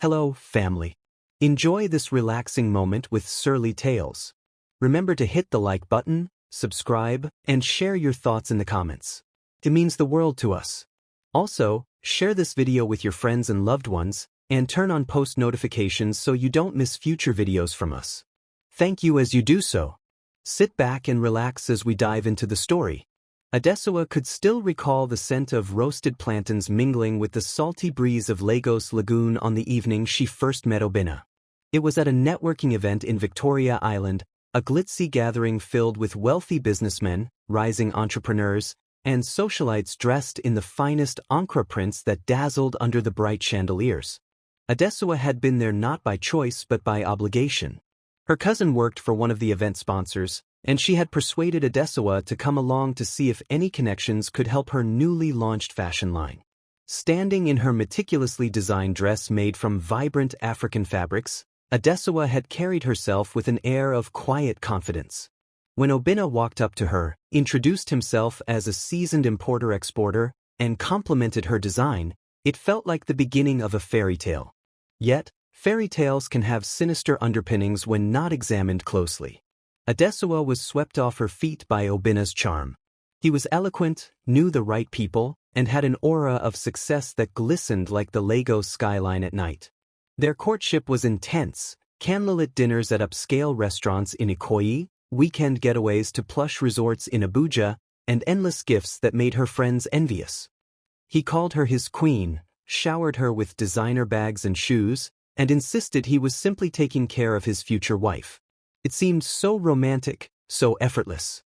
Hello, family. Enjoy this relaxing moment with Surly Tales. Remember to hit the like button, subscribe, and share your thoughts in the comments. It means the world to us. Also, share this video with your friends and loved ones, and turn on post notifications so you don't miss future videos from us. Thank you as you do so. Sit back and relax as we dive into the story. Adesuwa could still recall the scent of roasted plantains mingling with the salty breeze of Lagos Lagoon on the evening she first met Obinna. It was at a networking event in Victoria Island, a glitzy gathering filled with wealthy businessmen, rising entrepreneurs, and socialites dressed in the finest Ankara prints that dazzled under the bright chandeliers. Adesuwa had been there not by choice but by obligation. Her cousin worked for one of the event sponsors, and she had persuaded Adesuwa to come along to see if any connections could help her newly launched fashion line. Standing in her meticulously designed dress made from vibrant African fabrics, Adesuwa had carried herself with an air of quiet confidence. When Obinna walked up to her, introduced himself as a seasoned importer-exporter, and complimented her design, it felt like the beginning of a fairy tale. Yet, fairy tales can have sinister underpinnings when not examined closely. Adesuwa was swept off her feet by Obinna's charm. He was eloquent, knew the right people, and had an aura of success that glistened like the Lagos skyline at night. Their courtship was intense, candlelit dinners at upscale restaurants in Ikoyi, weekend getaways to plush resorts in Abuja, and endless gifts that made her friends envious. He called her his queen, showered her with designer bags and shoes, and insisted he was simply taking care of his future wife. It seemed so romantic, so effortless.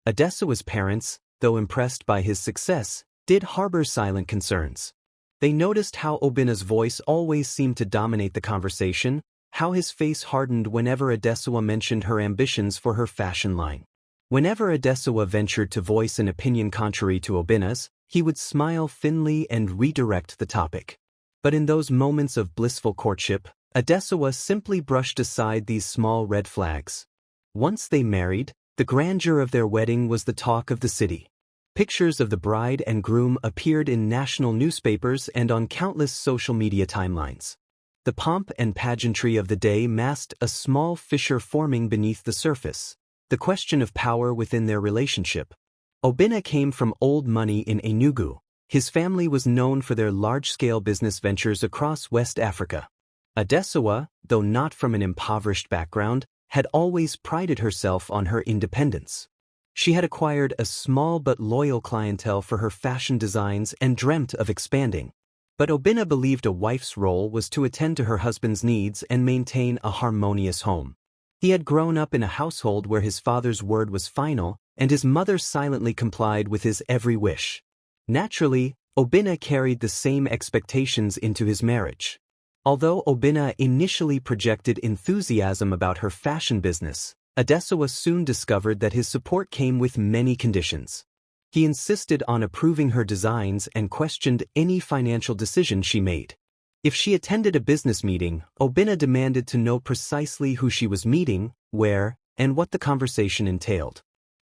Adesuwa's parents, though impressed by his success, did harbor silent concerns. They noticed how Obinna's voice always seemed to dominate the conversation, how his face hardened whenever Adesuwa mentioned her ambitions for her fashion line. Whenever Adesuwa ventured to voice an opinion contrary to Obinna's, he would smile thinly and redirect the topic. But in those moments of blissful courtship, Adesuwa simply brushed aside these small red flags. Once they married, the grandeur of their wedding was the talk of the city. Pictures of the bride and groom appeared in national newspapers and on countless social media timelines. The pomp and pageantry of the day masked a small fissure forming beneath the surface, the question of power within their relationship. Obinna came from old money in Enugu. His family was known for their large-scale business ventures across West Africa. Adesuwa, though not from an impoverished background, had always prided herself on her independence. She had acquired a small but loyal clientele for her fashion designs and dreamt of expanding. But Obinna believed a wife's role was to attend to her husband's needs and maintain a harmonious home. He had grown up in a household where his father's word was final, and his mother silently complied with his every wish. Naturally, Obinna carried the same expectations into his marriage. Although Obinna initially projected enthusiasm about her fashion business, Adesuwa soon discovered that his support came with many conditions. He insisted on approving her designs and questioned any financial decision she made. If she attended a business meeting, Obinna demanded to know precisely who she was meeting, where, and what the conversation entailed.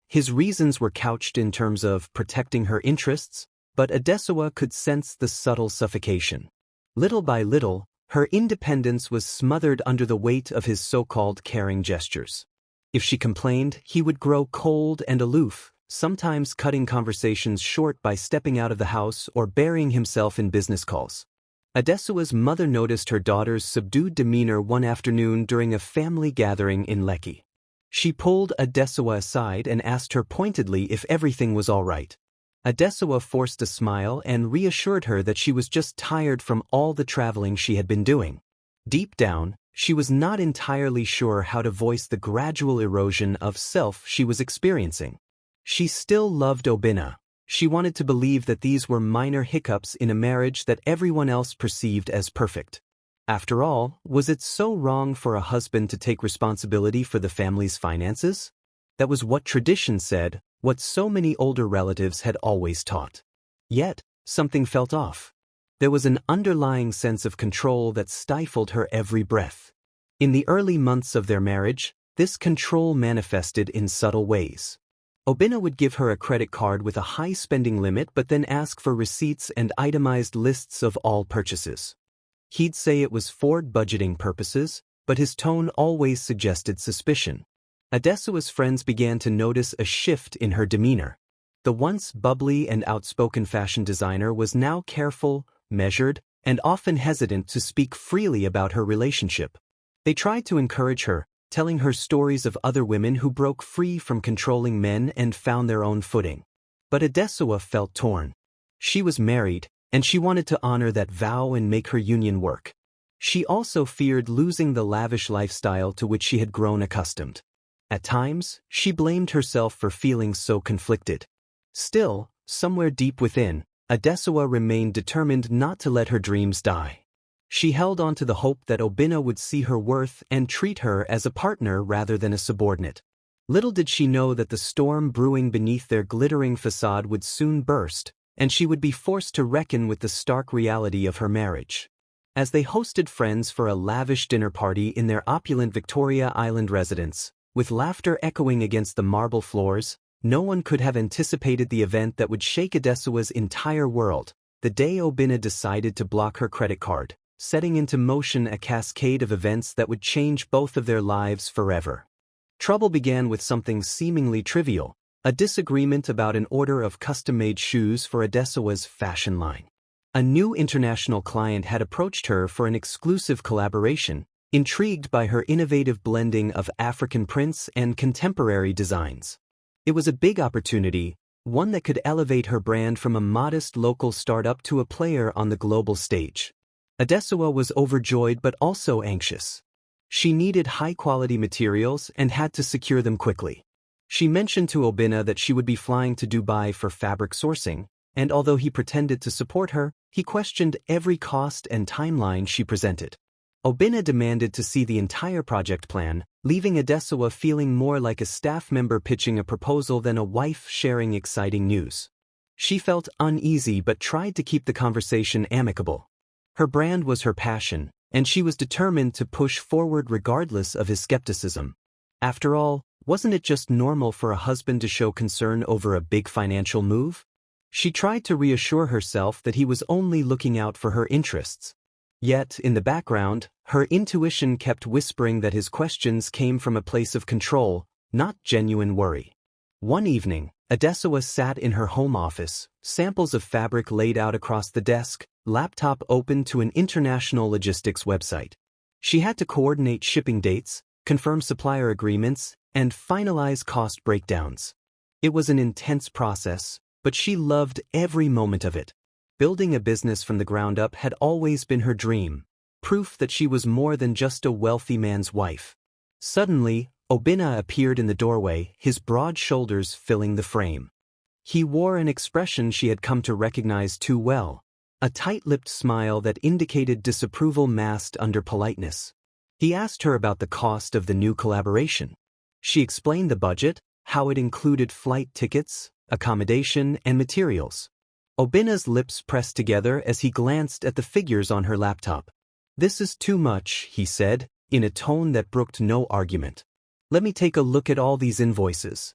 His reasons were couched in terms of protecting her interests, but Adesuwa could sense the subtle suffocation. Little by little, her independence was smothered under the weight of his so-called caring gestures. If she complained, he would grow cold and aloof, sometimes cutting conversations short by stepping out of the house or burying himself in business calls. Adesuwa's mother noticed her daughter's subdued demeanor one afternoon during a family gathering in Lekki. She pulled Adesuwa aside and asked her pointedly if everything was all right. Adesuwa forced a smile and reassured her that she was just tired from all the traveling she had been doing. Deep down, she was not entirely sure how to voice the gradual erosion of self she was experiencing. She still loved Obinna. She wanted to believe that these were minor hiccups in a marriage that everyone else perceived as perfect. After all, was it so wrong for a husband to take responsibility for the family's finances? That was what tradition said, what so many older relatives had always taught. Yet, something felt off. There was an underlying sense of control that stifled her every breath. In the early months of their marriage, this control manifested in subtle ways. Obinna would give her a credit card with a high spending limit but then ask for receipts and itemized lists of all purchases. He'd say it was for budgeting purposes, but his tone always suggested suspicion. Adesuwa's friends began to notice a shift in her demeanor. The once bubbly and outspoken fashion designer was now careful, measured, and often hesitant to speak freely about her relationship. They tried to encourage her, telling her stories of other women who broke free from controlling men and found their own footing. But Adesuwa felt torn. She was married, and she wanted to honor that vow and make her union work. She also feared losing the lavish lifestyle to which she had grown accustomed. At times, she blamed herself for feeling so conflicted. Still, somewhere deep within, Adesuwa remained determined not to let her dreams die. She held on to the hope that Obinna would see her worth and treat her as a partner rather than a subordinate. Little did she know that the storm brewing beneath their glittering facade would soon burst, and she would be forced to reckon with the stark reality of her marriage. As they hosted friends for a lavish dinner party in their opulent Victoria Island residence, with laughter echoing against the marble floors, no one could have anticipated the event that would shake Adesuwa's entire world, the day Obinna decided to block her credit card, setting into motion a cascade of events that would change both of their lives forever. Trouble began with something seemingly trivial, a disagreement about an order of custom-made shoes for Adesuwa's fashion line. A new international client had approached her for an exclusive collaboration, intrigued by her innovative blending of African prints and contemporary designs. It was a big opportunity, one that could elevate her brand from a modest local startup to a player on the global stage. Adesuwa was overjoyed but also anxious. She needed high-quality materials and had to secure them quickly. She mentioned to Obinna that she would be flying to Dubai for fabric sourcing, and although he pretended to support her, he questioned every cost and timeline she presented. Obinna demanded to see the entire project plan, leaving Adesuwa feeling more like a staff member pitching a proposal than a wife sharing exciting news. She felt uneasy but tried to keep the conversation amicable. Her brand was her passion, and she was determined to push forward regardless of his skepticism. After all, wasn't it just normal for a husband to show concern over a big financial move? She tried to reassure herself that he was only looking out for her interests. Yet, in the background, her intuition kept whispering that his questions came from a place of control, not genuine worry. One evening, Adesuwa sat in her home office, samples of fabric laid out across the desk, laptop open to an international logistics website. She had to coordinate shipping dates, confirm supplier agreements, and finalize cost breakdowns. It was an intense process, but she loved every moment of it. Building a business from the ground up had always been her dream, proof that she was more than just a wealthy man's wife. Suddenly, Obinna appeared in the doorway, his broad shoulders filling the frame. He wore an expression she had come to recognize too well, a tight-lipped smile that indicated disapproval masked under politeness. He asked her about the cost of the new collaboration. She explained the budget, how it included flight tickets, accommodation, and materials. Obinna's lips pressed together as he glanced at the figures on her laptop. "This is too much," he said, in a tone that brooked no argument. "Let me take a look at all these invoices."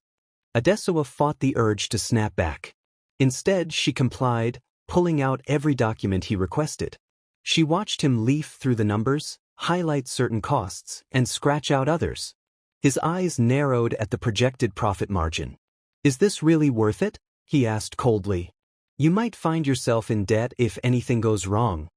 Adesuwa fought the urge to snap back. Instead, she complied, pulling out every document he requested. She watched him leaf through the numbers, highlight certain costs, and scratch out others. His eyes narrowed at the projected profit margin. "Is this really worth it?" he asked coldly. "You might find yourself in debt if anything goes wrong."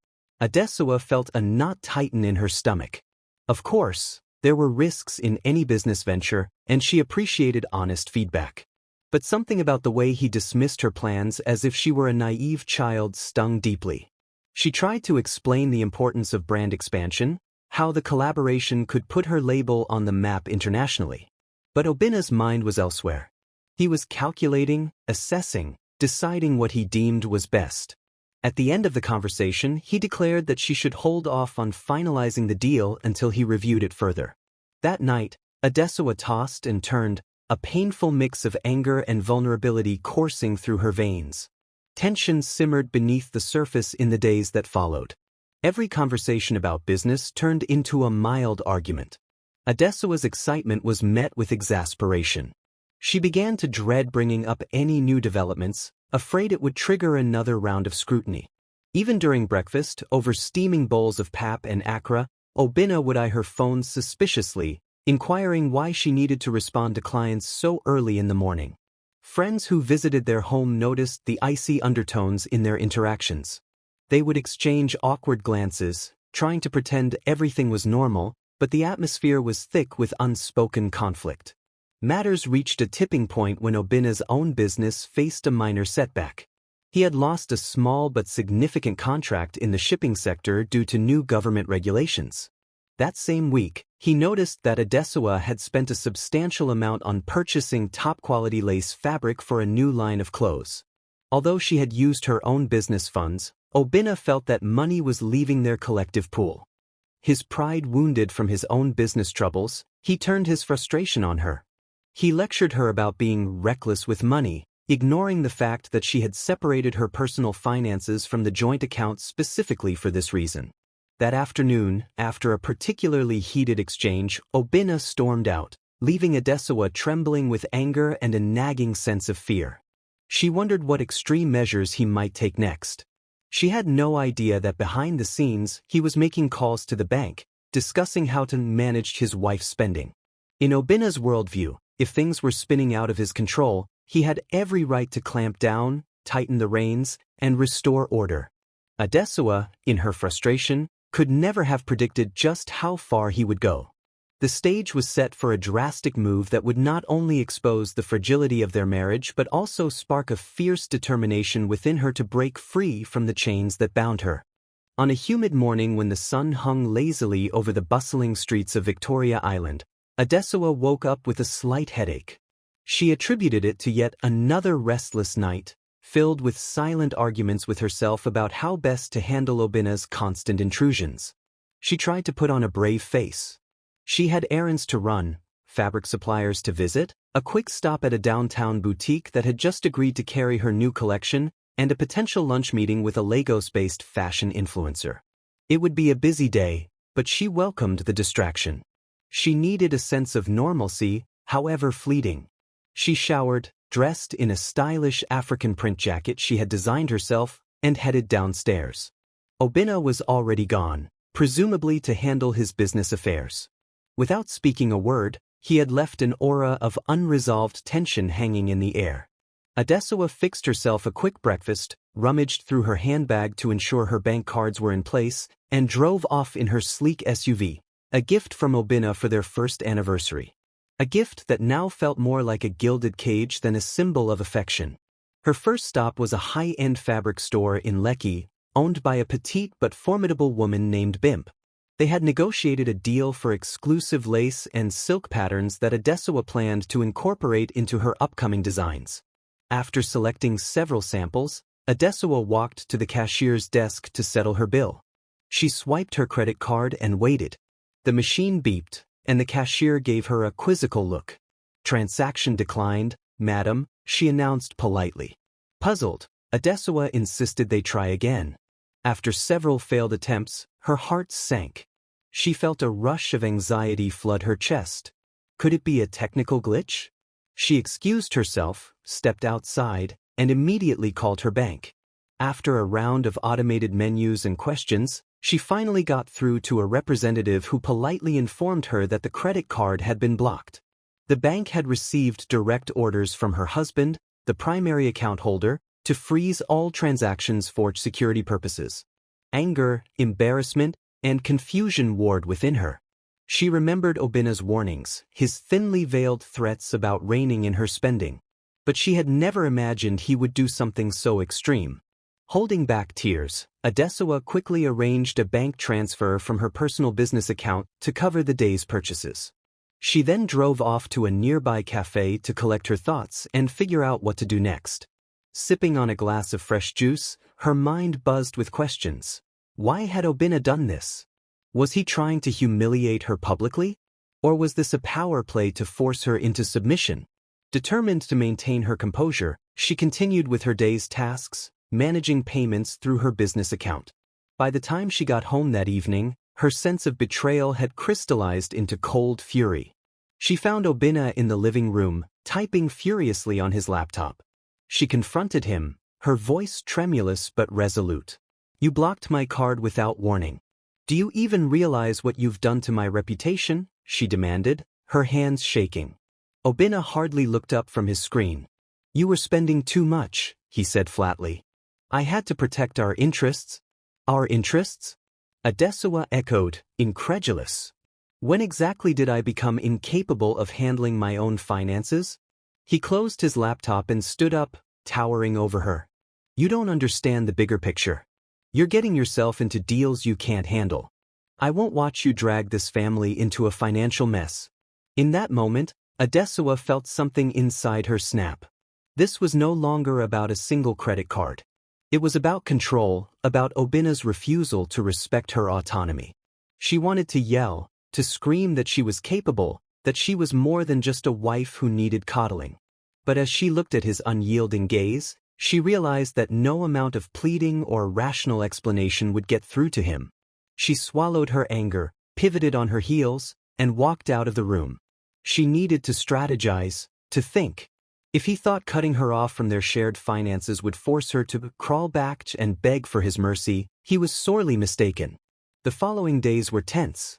Adesuwa felt a knot tighten in her stomach. Of course, there were risks in any business venture, and she appreciated honest feedback. But something about the way he dismissed her plans as if she were a naive child stung deeply. She tried to explain the importance of brand expansion, how the collaboration could put her label on the map internationally. But Obinna's mind was elsewhere. He was calculating, assessing, deciding what he deemed was best. At the end of the conversation, he declared that she should hold off on finalizing the deal until he reviewed it further. That night, Adesuwa tossed and turned, a painful mix of anger and vulnerability coursing through her veins. Tension simmered beneath the surface in the days that followed. Every conversation about business turned into a mild argument. Adesuwa's excitement was met with exasperation. She began to dread bringing up any new developments, afraid it would trigger another round of scrutiny. Even during breakfast, over steaming bowls of pap and akra, Obinna would eye her phone suspiciously, inquiring why she needed to respond to clients so early in the morning. Friends who visited their home noticed the icy undertones in their interactions. They would exchange awkward glances, trying to pretend everything was normal, but the atmosphere was thick with unspoken conflict. Matters reached a tipping point when Obinna's own business faced a minor setback. He had lost a small but significant contract in the shipping sector due to new government regulations. That same week, he noticed that Adesuwa had spent a substantial amount on purchasing top-quality lace fabric for a new line of clothes. Although she had used her own business funds, Obinna felt that money was leaving their collective pool. His pride wounded from his own business troubles, he turned his frustration on her. He lectured her about being reckless with money, ignoring the fact that she had separated her personal finances from the joint account specifically for this reason. That afternoon, after a particularly heated exchange, Obinna stormed out, leaving Adesuwa trembling with anger and a nagging sense of fear. She wondered what extreme measures he might take next. She had no idea that behind the scenes he was making calls to the bank, discussing how to manage his wife's spending. In Obinna's worldview, if things were spinning out of his control, he had every right to clamp down, tighten the reins, and restore order. Adesuwa, in her frustration, could never have predicted just how far he would go. The stage was set for a drastic move that would not only expose the fragility of their marriage but also spark a fierce determination within her to break free from the chains that bound her. On a humid morning when the sun hung lazily over the bustling streets of Victoria Island, Adesuwa woke up with a slight headache. She attributed it to yet another restless night, filled with silent arguments with herself about how best to handle Obinna's constant intrusions. She tried to put on a brave face. She had errands to run, fabric suppliers to visit, a quick stop at a downtown boutique that had just agreed to carry her new collection, and a potential lunch meeting with a Lagos-based fashion influencer. It would be a busy day, but she welcomed the distraction. She needed a sense of normalcy, however fleeting. She showered, dressed in a stylish African print jacket she had designed herself, and headed downstairs. Obinna was already gone, presumably to handle his business affairs. Without speaking a word, he had left an aura of unresolved tension hanging in the air. Adesuwa fixed herself a quick breakfast, rummaged through her handbag to ensure her bank cards were in place, and drove off in her sleek SUV, a gift from Obinna for their first anniversary. A gift that now felt more like a gilded cage than a symbol of affection. Her first stop was a high-end fabric store in Lekki, owned by a petite but formidable woman named Bimp. They had negotiated a deal for exclusive lace and silk patterns that Adesuwa planned to incorporate into her upcoming designs. After selecting several samples, Adesuwa walked to the cashier's desk to settle her bill. She swiped her credit card and waited. The machine beeped, and the cashier gave her a quizzical look. "Transaction declined, madam," she announced politely. Puzzled, Adesuwa insisted they try again. After several failed attempts, her heart sank. She felt a rush of anxiety flood her chest. Could it be a technical glitch? She excused herself, stepped outside, and immediately called her bank. After a round of automated menus and questions, she finally got through to a representative who politely informed her that the credit card had been blocked. The bank had received direct orders from her husband, the primary account holder, to freeze all transactions for security purposes. Anger, embarrassment, and confusion warred within her. She remembered Obinna's warnings, his thinly veiled threats about reining in her spending. But she had never imagined he would do something so extreme. Holding back tears, Adesuwa quickly arranged a bank transfer from her personal business account to cover the day's purchases. She then drove off to a nearby cafe to collect her thoughts and figure out what to do next. Sipping on a glass of fresh juice, her mind buzzed with questions. Why had Obinna done this? Was he trying to humiliate her publicly? Or was this a power play to force her into submission? Determined to maintain her composure, she continued with her day's tasks, managing payments through her business account. By the time she got home that evening, her sense of betrayal had crystallized into cold fury. She found Obinna in the living room, typing furiously on his laptop. She confronted him, her voice tremulous but resolute. You blocked my card without warning. Do you even realize what you've done to my reputation? She demanded, her hands shaking. Obinna hardly looked up from his screen. You were spending too much, he said flatly. I had to protect our interests. Our interests? Adesuwa echoed, incredulous. When exactly did I become incapable of handling my own finances? He closed his laptop and stood up, towering over her. You don't understand the bigger picture. You're getting yourself into deals you can't handle. I won't watch you drag this family into a financial mess. In that moment, Adesuwa felt something inside her snap. This was no longer about a single credit card. It was about control, about Obinna's refusal to respect her autonomy. She wanted to yell, to scream that she was capable, that she was more than just a wife who needed coddling. But as she looked at his unyielding gaze, she realized that no amount of pleading or rational explanation would get through to him. She swallowed her anger, pivoted on her heels, and walked out of the room. She needed to strategize, to think. If he thought cutting her off from their shared finances would force her to crawl back and beg for his mercy, he was sorely mistaken. The following days were tense.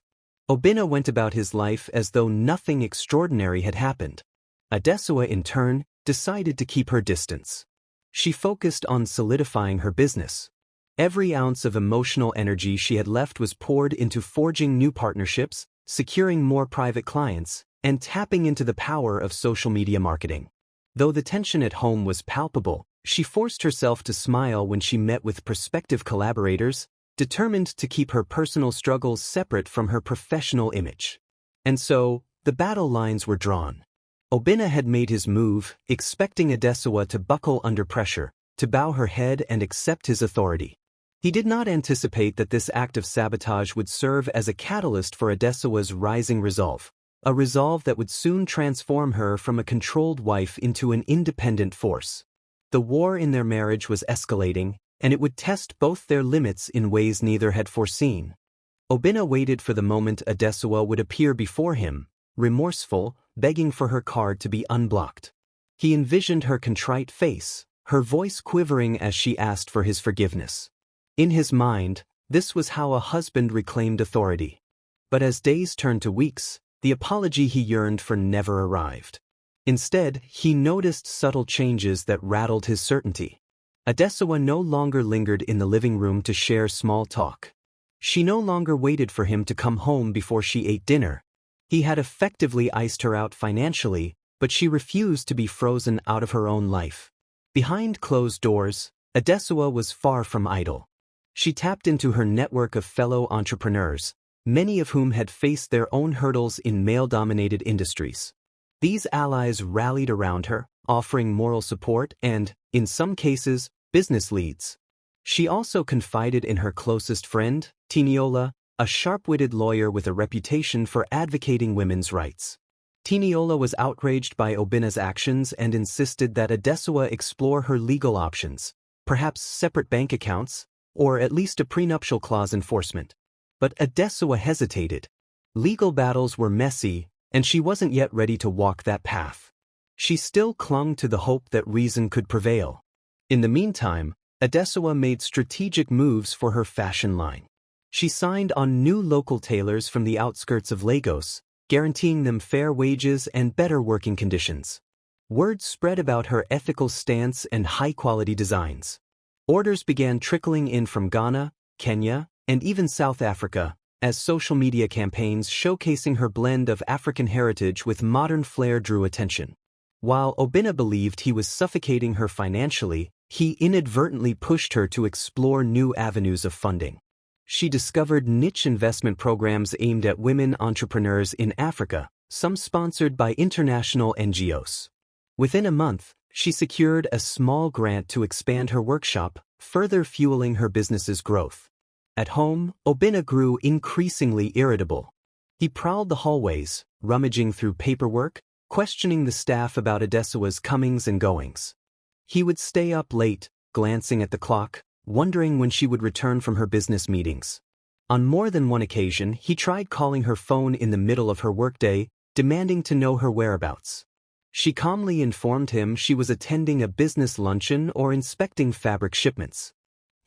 Obinna went about his life as though nothing extraordinary had happened. Adesuwa, in turn, decided to keep her distance. She focused on solidifying her business. Every ounce of emotional energy she had left was poured into forging new partnerships, securing more private clients, and tapping into the power of social media marketing. Though the tension at home was palpable, she forced herself to smile when she met with prospective collaborators, determined to keep her personal struggles separate from her professional image. And so, the battle lines were drawn. Obinna had made his move, expecting Adesuwa to buckle under pressure, to bow her head and accept his authority. He did not anticipate that this act of sabotage would serve as a catalyst for Adesuwa's rising resolve, a resolve that would soon transform her from a controlled wife into an independent force. The war in their marriage was escalating, and it would test both their limits in ways neither had foreseen. Obinna waited for the moment Adesuwa would appear before him, remorseful, begging for her card to be unblocked. He envisioned her contrite face, her voice quivering as she asked for his forgiveness. In his mind, this was how a husband reclaimed authority. But as days turned to weeks, the apology he yearned for never arrived. Instead, he noticed subtle changes that rattled his certainty. Adesuwa no longer lingered in the living room to share small talk. She no longer waited for him to come home before she ate dinner. He had effectively iced her out financially, but she refused to be frozen out of her own life. Behind closed doors, Adesuwa was far from idle. She tapped into her network of fellow entrepreneurs, many of whom had faced their own hurdles in male-dominated industries. These allies rallied around her, offering moral support and, in some cases, business leads. She also confided in her closest friend, Tiniola, a sharp-witted lawyer with a reputation for advocating women's rights. Tiniola was outraged by Obinna's actions and insisted that Adesuwa explore her legal options, perhaps separate bank accounts, or at least a prenuptial clause enforcement. But Adesuwa hesitated. Legal battles were messy, and she wasn't yet ready to walk that path. She still clung to the hope that reason could prevail. In the meantime, Adesuwa made strategic moves for her fashion line. She signed on new local tailors from the outskirts of Lagos, guaranteeing them fair wages and better working conditions. Word spread about her ethical stance and high-quality designs. Orders began trickling in from Ghana, Kenya, and even South Africa, as social media campaigns showcasing her blend of African heritage with modern flair drew attention. While Obinna believed he was suffocating her financially, he inadvertently pushed her to explore new avenues of funding. She discovered niche investment programs aimed at women entrepreneurs in Africa, some sponsored by international NGOs. Within a month, she secured a small grant to expand her workshop, further fueling her business's growth. At home, Obinna grew increasingly irritable. He prowled the hallways, rummaging through paperwork, questioning the staff about Adesuwa's comings and goings. He would stay up late, glancing at the clock, wondering when she would return from her business meetings. On more than one occasion, he tried calling her phone in the middle of her workday, demanding to know her whereabouts. She calmly informed him she was attending a business luncheon or inspecting fabric shipments.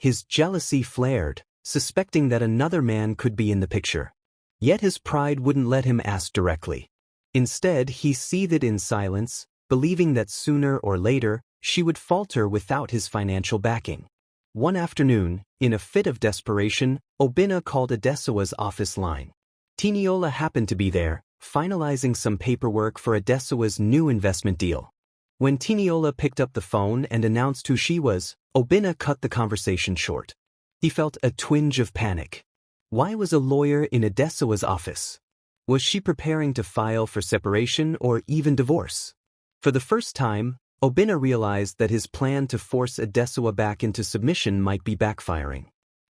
his jealousy flared, suspecting that another man could be in the picture. Yet his pride wouldn't let him ask directly. Instead, he seethed in silence, believing that sooner or later, she would falter without his financial backing. One afternoon, in a fit of desperation, Obinna called Adesuwa's office line. Tiniola happened to be there, finalizing some paperwork for Adesuwa's new investment deal. When Tiniola picked up the phone and announced who she was, Obinna cut the conversation short. He felt a twinge of panic. Why was a lawyer in Adesuwa's office? Was she preparing to file for separation or even divorce? For the first time, Obinna realized that his plan to force Adesuwa back into submission might be backfiring.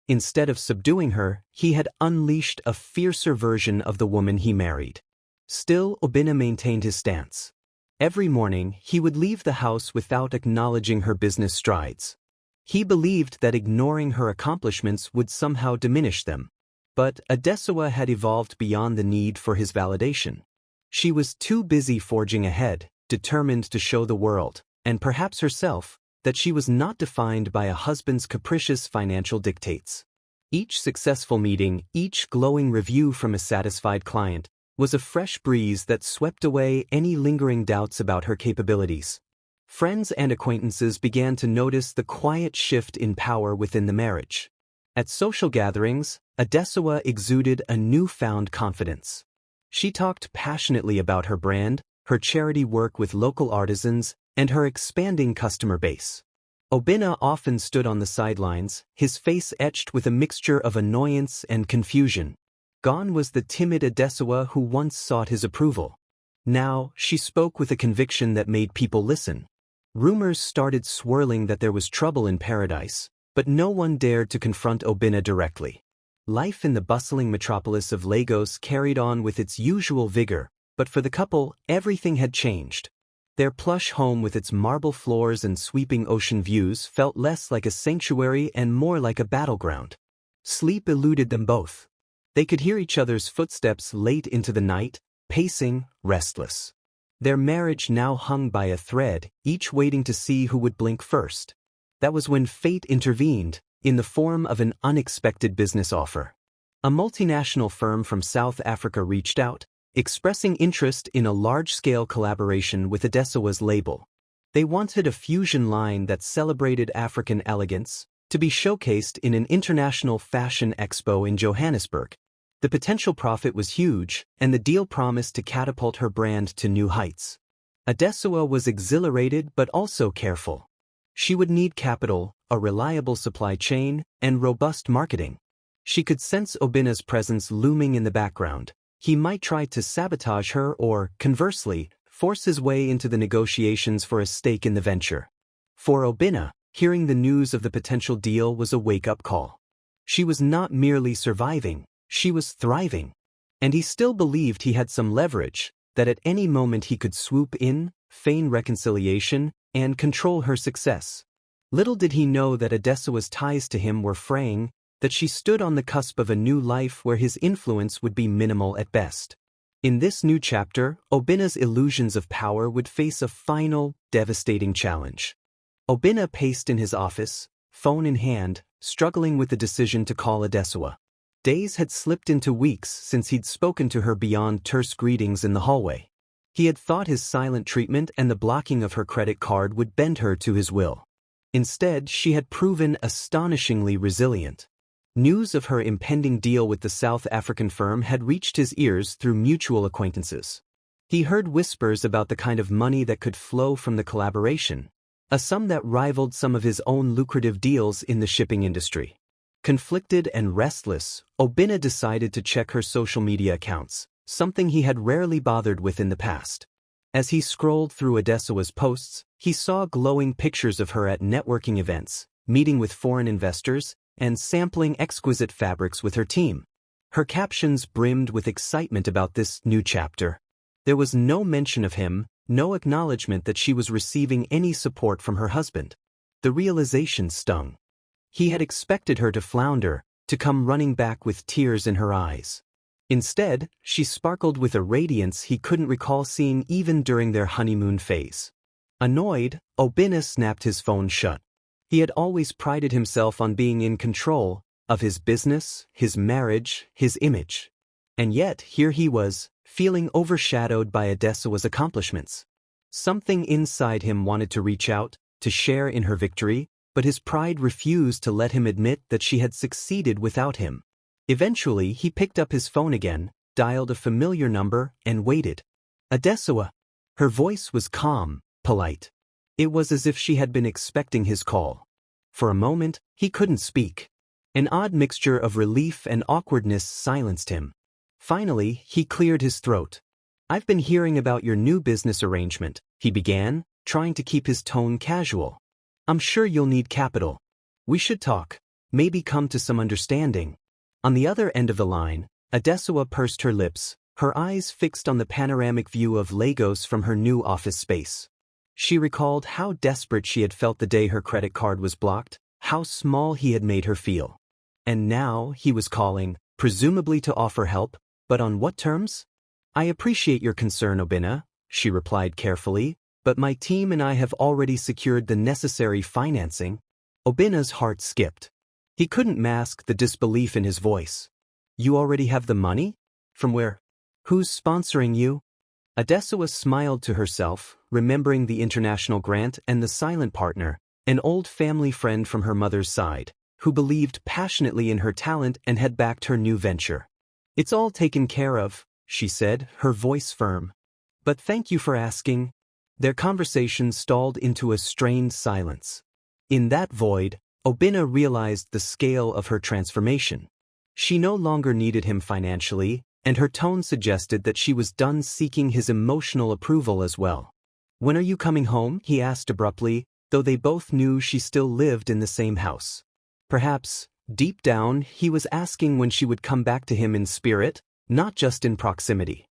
Instead of subduing her, he had unleashed a fiercer version of the woman he married. Still, Obinna maintained his stance. Every morning, he would leave the house without acknowledging her business strides. He believed that ignoring her accomplishments would somehow diminish them. But Adesuwa had evolved beyond the need for his validation. She was too busy forging ahead, determined to show the world, and perhaps herself, that she was not defined by a husband's capricious financial dictates. Each successful meeting, each glowing review from a satisfied client, was a fresh breeze that swept away any lingering doubts about her capabilities. Friends and acquaintances began to notice the quiet shift in power within the marriage. At social gatherings, Adesuwa exuded a newfound confidence. She talked passionately about her brand, her charity work with local artisans, and her expanding customer base. Obinna often stood on the sidelines, his face etched with a mixture of annoyance and confusion. Gone was the timid Adesuwa who once sought his approval. Now, she spoke with a conviction that made people listen. Rumors started swirling that there was trouble in paradise, but no one dared to confront Obinna directly. Life in the bustling metropolis of Lagos carried on with its usual vigor, but for the couple, everything had changed. Their plush home with its marble floors and sweeping ocean views felt less like a sanctuary and more like a battleground. Sleep eluded them both. They could hear each other's footsteps late into the night, pacing, restless. Their marriage now hung by a thread, each waiting to see who would blink first. That was when fate intervened, in the form of an unexpected business offer. A multinational firm from South Africa reached out, expressing interest in a large-scale collaboration with Adesuwa's label. They wanted a fusion line that celebrated African elegance, to be showcased in an international fashion expo in Johannesburg. The potential profit was huge, and the deal promised to catapult her brand to new heights. Adesuwa was exhilarated but also careful. She would need capital, a reliable supply chain, and robust marketing. She could sense Obinna's presence looming in the background. He might try to sabotage her or, conversely, force his way into the negotiations for a stake in the venture. For Obinna, hearing the news of the potential deal was a wake-up call. She was not merely surviving, she was thriving. And he still believed he had some leverage, that at any moment he could swoop in, feign reconciliation, and control her success. Little did he know that Adesuwa's ties to him were fraying, that she stood on the cusp of a new life where his influence would be minimal at best. In this new chapter, Obinna's illusions of power would face a final, devastating challenge. Obinna paced in his office, phone in hand, struggling with the decision to call Adesuwa. Days had slipped into weeks since he'd spoken to her beyond terse greetings in the hallway. He had thought his silent treatment and the blocking of her credit card would bend her to his will. Instead, she had proven astonishingly resilient. News of her impending deal with the South African firm had reached his ears through mutual acquaintances. He heard whispers about the kind of money that could flow from the collaboration, a sum that rivaled some of his own lucrative deals in the shipping industry. Conflicted and restless, Obinna decided to check her social media accounts, something he had rarely bothered with in the past. As he scrolled through Adesuwa's posts, he saw glowing pictures of her at networking events, meeting with foreign investors, and sampling exquisite fabrics with her team. Her captions brimmed with excitement about this new chapter. There was no mention of him, no acknowledgement that she was receiving any support from her husband. The realization stung. He had expected her to flounder, to come running back with tears in her eyes. Instead, she sparkled with a radiance he couldn't recall seeing even during their honeymoon phase. Annoyed, Obinna snapped his phone shut. He had always prided himself on being in control of his business, his marriage, his image. And yet, here he was, feeling overshadowed by Adesuwa's accomplishments. Something inside him wanted to reach out, to share in her victory, but his pride refused to let him admit that she had succeeded without him. Eventually, he picked up his phone again, dialed a familiar number, and waited. Adesuwa. Her voice was calm, polite. It was as if she had been expecting his call. For a moment, he couldn't speak. An odd mixture of relief and awkwardness silenced him. Finally, he cleared his throat. I've been hearing about your new business arrangement, he began, trying to keep his tone casual. I'm sure you'll need capital. We should talk, maybe come to some understanding. On the other end of the line, Adesuwa pursed her lips, her eyes fixed on the panoramic view of Lagos from her new office space. She recalled how desperate she had felt the day her credit card was blocked, how small he had made her feel. And now he was calling, presumably to offer help, but on what terms? I appreciate your concern, Obinna, she replied carefully, but my team and I have already secured the necessary financing. Obinna's heart skipped. He couldn't mask the disbelief in his voice. You already have the money? From where? Who's sponsoring you? Adesuwa smiled to herself, remembering the international grant and the silent partner, an old family friend from her mother's side, who believed passionately in her talent and had backed her new venture. It's all taken care of, she said, her voice firm. But thank you for asking. Their conversation stalled into a strained silence. In that void, Obinna realized the scale of her transformation. She no longer needed him financially, and her tone suggested that she was done seeking his emotional approval as well. When are you coming home? He asked abruptly, though they both knew she still lived in the same house. Perhaps, deep down, he was asking when she would come back to him in spirit, not just in proximity.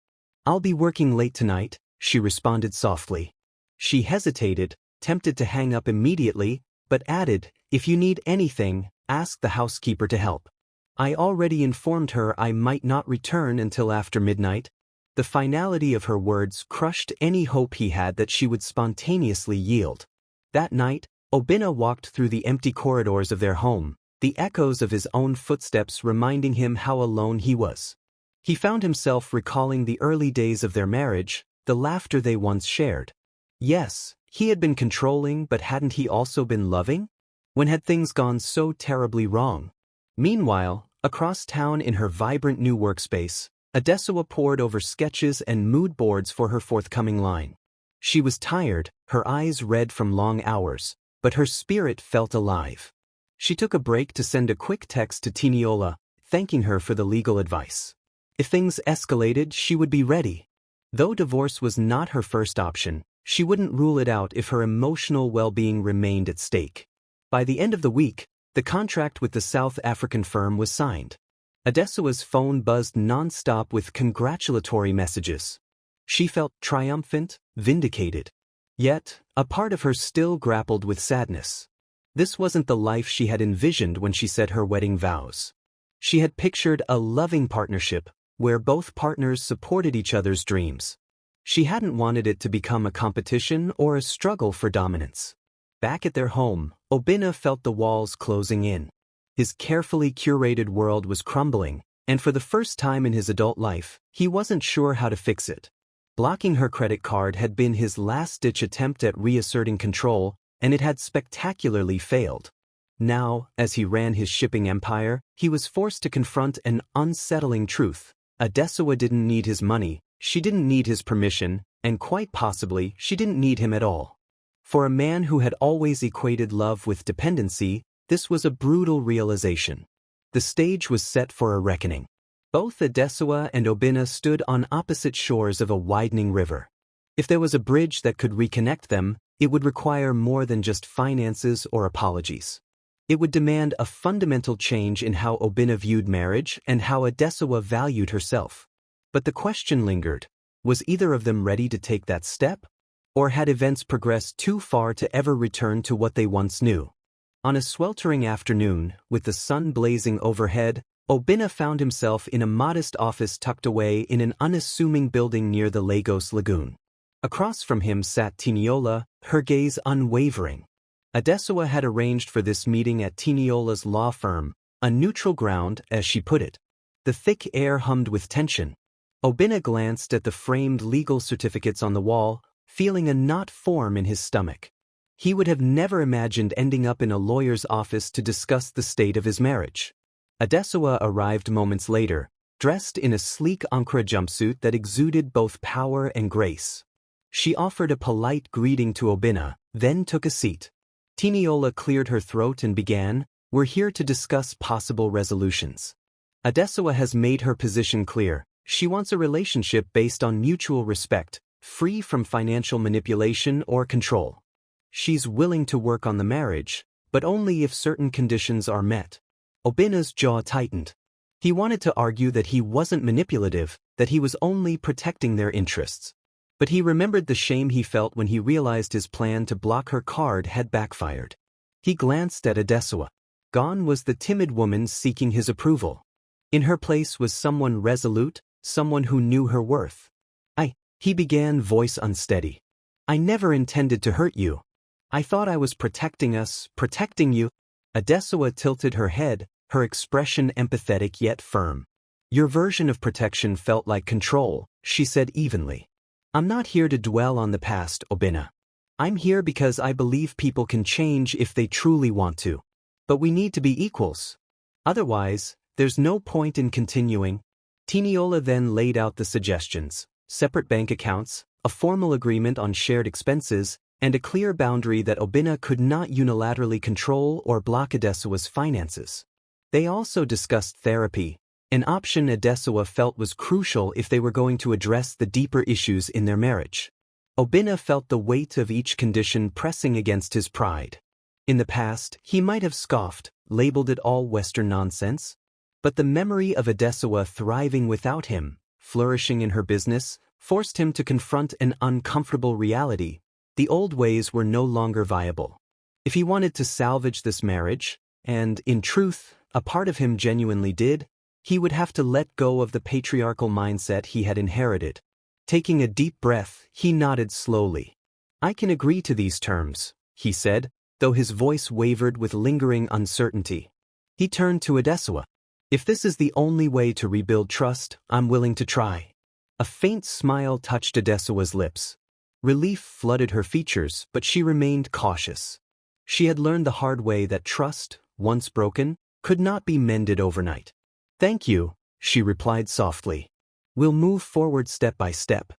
I'll be working late tonight, she responded softly. She hesitated, tempted to hang up immediately, but added, if you need anything, ask the housekeeper to help. I already informed her I might not return until after midnight. The finality of her words crushed any hope he had that she would spontaneously yield. That night, Obinna walked through the empty corridors of their home, the echoes of his own footsteps reminding him how alone he was. He found himself recalling the early days of their marriage, the laughter they once shared. Yes, he had been controlling, but hadn't he also been loving? When had things gone so terribly wrong? Meanwhile, across town in her vibrant new workspace, Adesuwa pored over sketches and mood boards for her forthcoming line. She was tired, her eyes red from long hours, but her spirit felt alive. She took a break to send a quick text to Tiniola, thanking her for the legal advice. If things escalated, she would be ready. Though divorce was not her first option, she wouldn't rule it out if her emotional well-being remained at stake. By the end of the week, the contract with the South African firm was signed. Adesuwa's phone buzzed non-stop with congratulatory messages. She felt triumphant, vindicated. Yet, a part of her still grappled with sadness. This wasn't the life she had envisioned when she said her wedding vows. She had pictured a loving partnership, where both partners supported each other's dreams. She hadn't wanted it to become a competition or a struggle for dominance. Back at their home, Obinna felt the walls closing in. His carefully curated world was crumbling, and for the first time in his adult life, he wasn't sure how to fix it. Blocking her credit card had been his last-ditch attempt at reasserting control, and it had spectacularly failed. Now, as he ran his shipping empire, he was forced to confront an unsettling truth. Adesuwa didn't need his money, she didn't need his permission, and quite possibly, she didn't need him at all. For a man who had always equated love with dependency, this was a brutal realization. The stage was set for a reckoning. Both Adesuwa and Obinna stood on opposite shores of a widening river. If there was a bridge that could reconnect them, it would require more than just finances or apologies. It would demand a fundamental change in how Obinna viewed marriage and how Adesuwa valued herself. But the question lingered, was either of them ready to take that step? Or had events progressed too far to ever return to what they once knew? On a sweltering afternoon, with the sun blazing overhead, Obinna found himself in a modest office tucked away in an unassuming building near the Lagos Lagoon. Across from him sat Tiniola, her gaze unwavering. Adesuwa had arranged for this meeting at Tiniola's law firm, a neutral ground, as she put it. The thick air hummed with tension. Obinna glanced at the framed legal certificates on the wall, feeling a knot form in his stomach. He would have never imagined ending up in a lawyer's office to discuss the state of his marriage. Adesuwa arrived moments later, dressed in a sleek Ankara jumpsuit that exuded both power and grace. She offered a polite greeting to Obinna, then took a seat. Tiniola cleared her throat and began, "We're here to discuss possible resolutions. Adesuwa has made her position clear. She wants a relationship based on mutual respect, free from financial manipulation or control. She's willing to work on the marriage, but only if certain conditions are met." Obinna's jaw tightened. He wanted to argue that he wasn't manipulative, that he was only protecting their interests. But he remembered the shame he felt when he realized his plan to block her card had backfired. He glanced at Adesuwa. Gone was the timid woman seeking his approval. In her place was someone resolute, someone who knew her worth. He began, voice unsteady. "I never intended to hurt you. I thought I was protecting us, protecting you." Adesuwa tilted her head, her expression empathetic yet firm. "Your version of protection felt like control," she said evenly. "I'm not here to dwell on the past, Obinna. I'm here because I believe people can change if they truly want to. But we need to be equals. Otherwise, there's no point in continuing." Tiniola then laid out the suggestions: separate bank accounts, a formal agreement on shared expenses, and a clear boundary that Obinna could not unilaterally control or block Adesuwa's finances. They also discussed therapy, an option Adesuwa felt was crucial if they were going to address the deeper issues in their marriage. Obinna felt the weight of each condition pressing against his pride. In the past, he might have scoffed, labeled it all Western nonsense. But the memory of Adesuwa thriving without him, flourishing in her business, forced him to confront an uncomfortable reality. The old ways were no longer viable. If he wanted to salvage this marriage, and, in truth, a part of him genuinely did, he would have to let go of the patriarchal mindset he had inherited. Taking a deep breath, he nodded slowly. "I can agree to these terms," he said, though his voice wavered with lingering uncertainty. He turned to Adesuwa. "If this is the only way to rebuild trust, I'm willing to try." A faint smile touched Adesuwa's lips. Relief flooded her features, but she remained cautious. She had learned the hard way that trust, once broken, could not be mended overnight. "Thank you," she replied softly. "We'll move forward step by step."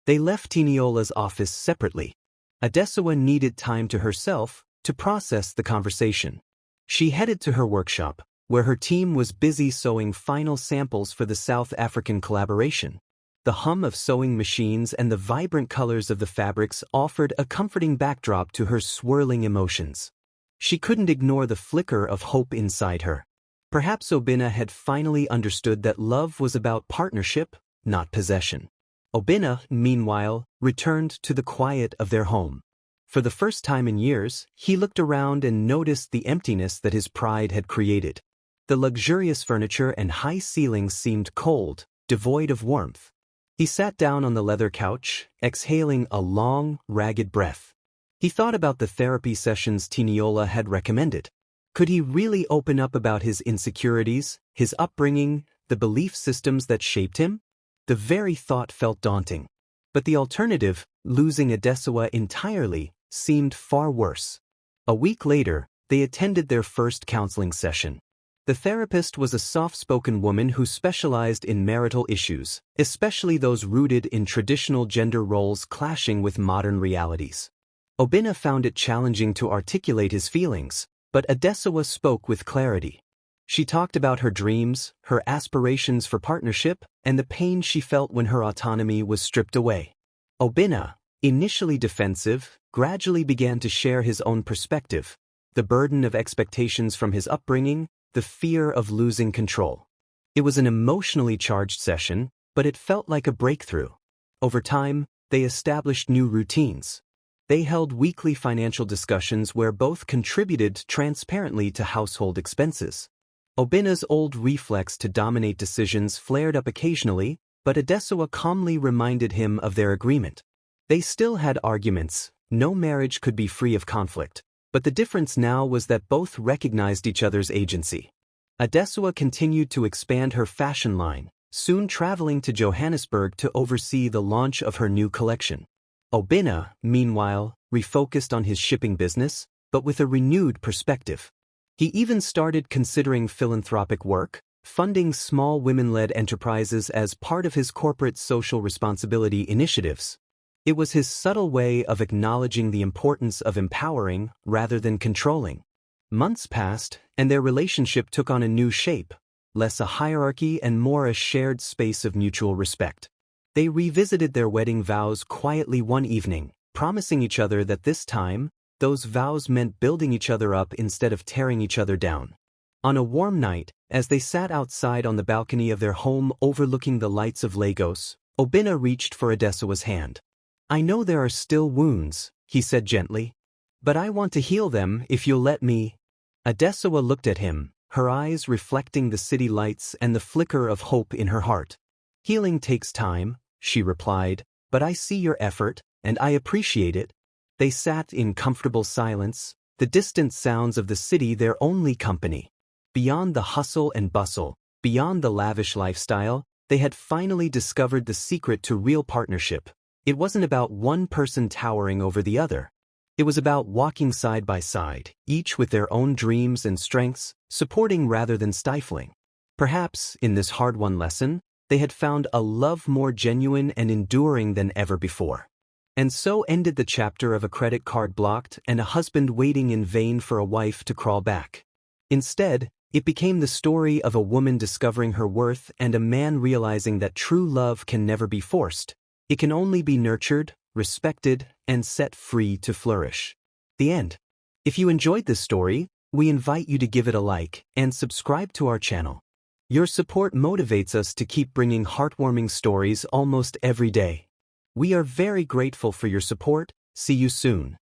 They left Tiniola's office separately. Adesuwa needed time to herself to process the conversation. She headed to her workshop, where her team was busy sewing final samples for the South African collaboration. The hum of sewing machines and the vibrant colors of the fabrics offered a comforting backdrop to her swirling emotions. She couldn't ignore the flicker of hope inside her. Perhaps Obinna had finally understood that love was about partnership, not possession. Obinna, meanwhile, returned to the quiet of their home. For the first time in years, he looked around and noticed the emptiness that his pride had created. The luxurious furniture and high ceilings seemed cold, devoid of warmth. He sat down on the leather couch, exhaling a long, ragged breath. He thought about the therapy sessions Tiniola had recommended. Could he really open up about his insecurities, his upbringing, the belief systems that shaped him? The very thought felt daunting. But the alternative, losing Adesuwa entirely, seemed far worse. A week later, they attended their first counseling session. The therapist was a soft-spoken woman who specialized in marital issues, especially those rooted in traditional gender roles clashing with modern realities. Obinna found it challenging to articulate his feelings, but Adesuwa spoke with clarity. She talked about her dreams, her aspirations for partnership, and the pain she felt when her autonomy was stripped away. Obinna, initially defensive, gradually began to share his own perspective, the burden of expectations from his upbringing, the fear of losing control. It was an emotionally charged session, but it felt like a breakthrough. Over time, they established new routines. They held weekly financial discussions where both contributed transparently to household expenses. Obinna's old reflex to dominate decisions flared up occasionally, but Adesuwa calmly reminded him of their agreement. They still had arguments. No marriage could be free of conflict, But the difference now was that both recognized each other's agency. Adesuwa continued to expand her fashion line, soon traveling to Johannesburg to oversee the launch of her new collection. Obinna, meanwhile, refocused on his shipping business, but with a renewed perspective. He even started considering philanthropic work, funding small women-led enterprises as part of his corporate social responsibility initiatives. It was his subtle way of acknowledging the importance of empowering rather than controlling. Months passed, and their relationship took on a new shape, less a hierarchy and more a shared space of mutual respect. They revisited their wedding vows quietly one evening, promising each other that this time, those vows meant building each other up instead of tearing each other down. On a warm night, as they sat outside on the balcony of their home overlooking the lights of Lagos, Obinna reached for Adesuwa's hand. "I know there are still wounds," he said gently, "but I want to heal them if you'll let me." Adesuwa looked at him, her eyes reflecting the city lights and the flicker of hope in her heart. "Healing takes time," she replied, "but I see your effort, and I appreciate it." They sat in comfortable silence, the distant sounds of the city their only company. Beyond the hustle and bustle, beyond the lavish lifestyle, they had finally discovered the secret to real partnership. It wasn't about one person towering over the other. It was about walking side by side, each with their own dreams and strengths, supporting rather than stifling. Perhaps, in this hard-won lesson, they had found a love more genuine and enduring than ever before. And so ended the chapter of a credit card blocked and a husband waiting in vain for a wife to crawl back. Instead, it became the story of a woman discovering her worth and a man realizing that true love can never be forced. It can only be nurtured, respected, and set free to flourish. The end. If you enjoyed this story, we invite you to give it a like and subscribe to our channel. Your support motivates us to keep bringing heartwarming stories almost every day. We are very grateful for your support. See you soon.